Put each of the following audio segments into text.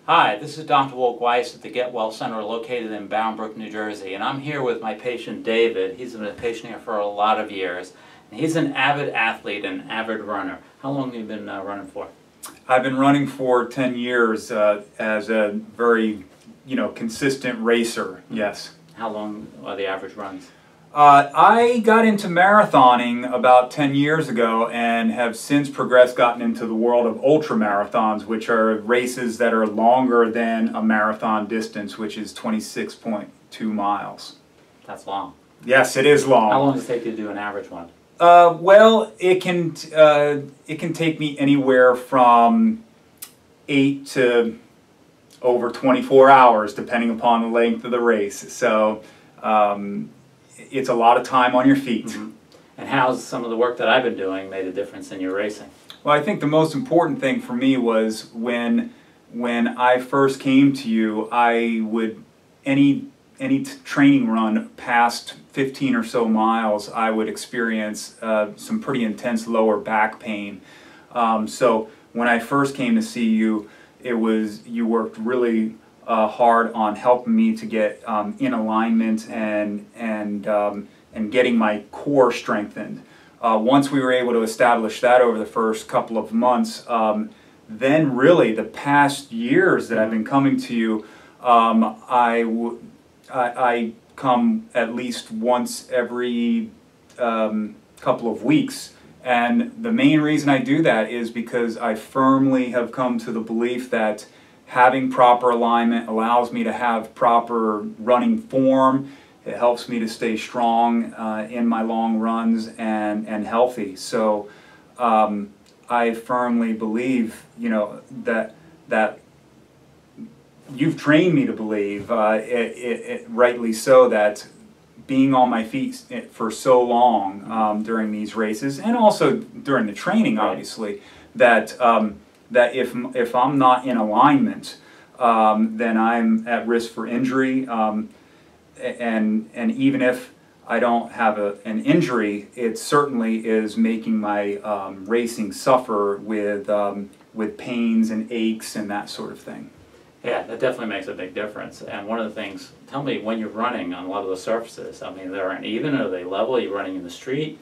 Hi, this is Dr. Wolk-Weiss at the Get Well Center located in Bound Brook, New Jersey, and I'm here with my patient David. He's been a patient here for a lot of years. And he's an avid athlete and avid runner. How long have you been running for? I've been running for 10 years as a very, consistent racer, yes. How long are the average runs? I got into marathoning about 10 years ago and have since gotten into the world of ultra marathons, which are races that are longer than a marathon distance, which is 26.2 miles. That's long. Yes, it is long. How long does it take you to do an average one? Well, it can take me anywhere from 8 to over 24 hours, depending upon the length of the race. So it's a lot of time on your feet. Mm-hmm. And how's some of the work that I've been doing made a difference in your racing? Well, I think the most important thing for me was when I first came to you, I would any training run past 15 or so miles, I would experience some pretty intense lower back pain. So when I first came to see you, you worked really hard on helping me to get in alignment and getting my core strengthened. Once we were able to establish that over the first couple of months, then really the past years that I've been coming to you, I come at least once every couple of weeks. And the main reason I do that is because I firmly have come to the belief that having proper alignment allows me to have proper running form. It helps me to stay strong in my long runs and healthy. So I firmly believe, that you've trained me to believe, rightly so, that being on my feet for so long during these races, and also during the training, obviously, that if I'm not in alignment, then I'm at risk for injury. And even if I don't have an injury, it certainly is making my racing suffer with pains and aches and that sort of thing. Yeah, that definitely makes a big difference. And one of the things, tell me, when you're running on a lot of the surfaces, I mean, they're uneven, are they level? Are you running in the street?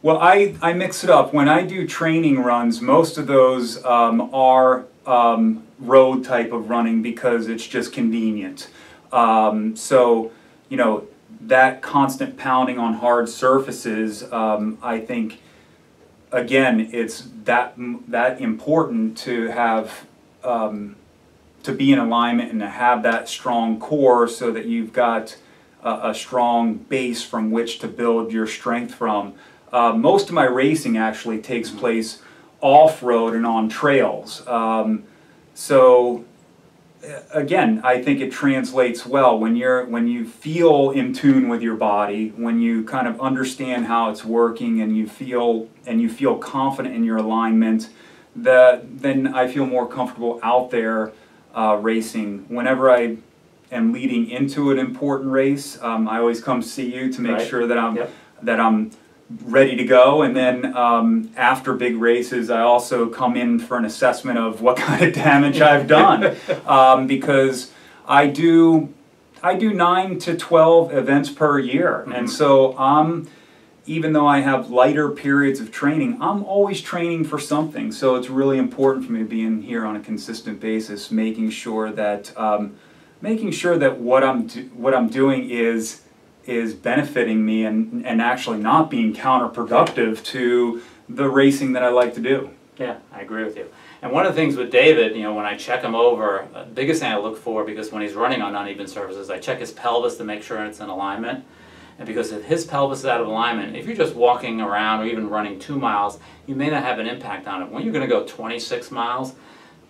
Well, I mix it up. When I do training runs, most of those are road type of running because it's just convenient. So, that constant pounding on hard surfaces, I think, again, it's that important to have, to be in alignment and to have that strong core so that you've got a strong base from which to build your strength from. Most of my racing actually takes place off-road and on trails. So again, I think it translates well when you feel in tune with your body, when you kind of understand how it's working, and you feel confident in your alignment. Then I feel more comfortable out there racing. Whenever I am leading into an important race, I always come see you to make sure that I'm ready to go, and then after big races I also come in for an assessment of what kind of damage I've done, because I do 9 to 12 events per year, and so even though I have lighter periods of training, I'm always training for something. So it's really important for me to be in here on a consistent basis, making sure that what I'm doing is benefiting me and actually not being counterproductive to the racing that I like to do. Yeah, I agree with you. And one of the things with David, when I check him over, the biggest thing I look for, because when he's running on uneven surfaces, I check his pelvis to make sure it's in alignment. And because if his pelvis is out of alignment, if you're just walking around or even running 2 miles, you may not have an impact on it. When you're going to go 26 miles,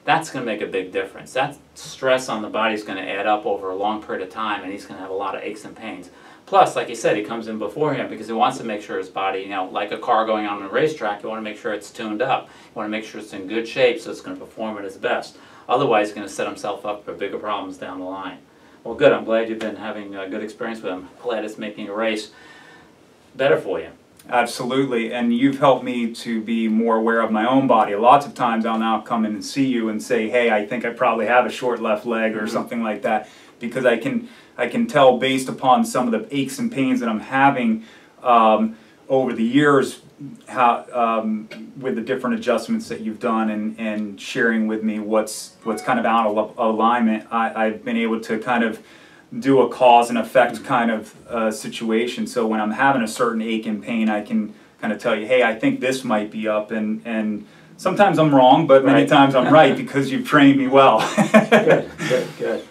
that's going to make a big difference. That stress on the body is going to add up over a long period of time, and he's going to have a lot of aches and pains. Plus, like you said, he comes in beforehand because he wants to make sure his body, like a car going on a racetrack, you want to make sure it's tuned up. You want to make sure it's in good shape so it's going to perform at its best. Otherwise, he's going to set himself up for bigger problems down the line. Well, good. I'm glad you've been having a good experience with him. Glad it's making a race better for you. Absolutely, and you've helped me to be more aware of my own body. Lots of times I'll now come in and see you and say, hey, I think I probably have a short left leg or something like that, because I can tell based upon some of the aches and pains that I'm having over the years, how with the different adjustments that you've done and sharing with me what's kind of out of alignment, I've been able to kind of do a cause and effect kind of situation. So when I'm having a certain ache and pain, I can kind of tell you, hey, I think this might be up, and sometimes I'm wrong, but many times I'm right because you've trained me well. Good.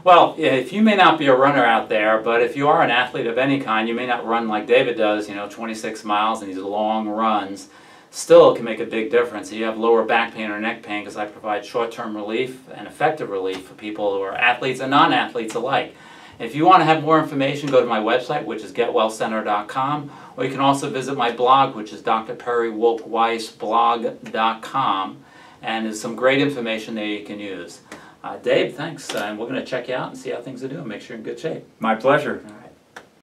Well, if you may not be a runner out there, but if you are an athlete of any kind, you may not run like David does, 26 miles and these long runs. Still, it can make a big difference. If you have lower back pain or neck pain, because I provide short-term relief and effective relief for people who are athletes and non-athletes alike. If you want to have more information, go to my website, which is getwellcenter.com, or you can also visit my blog, which is drperrywolkweissblog.com, and there's some great information there you can use. Dave, thanks, and we're going to check you out and see how things are doing. Make sure you're in good shape. My pleasure. All right.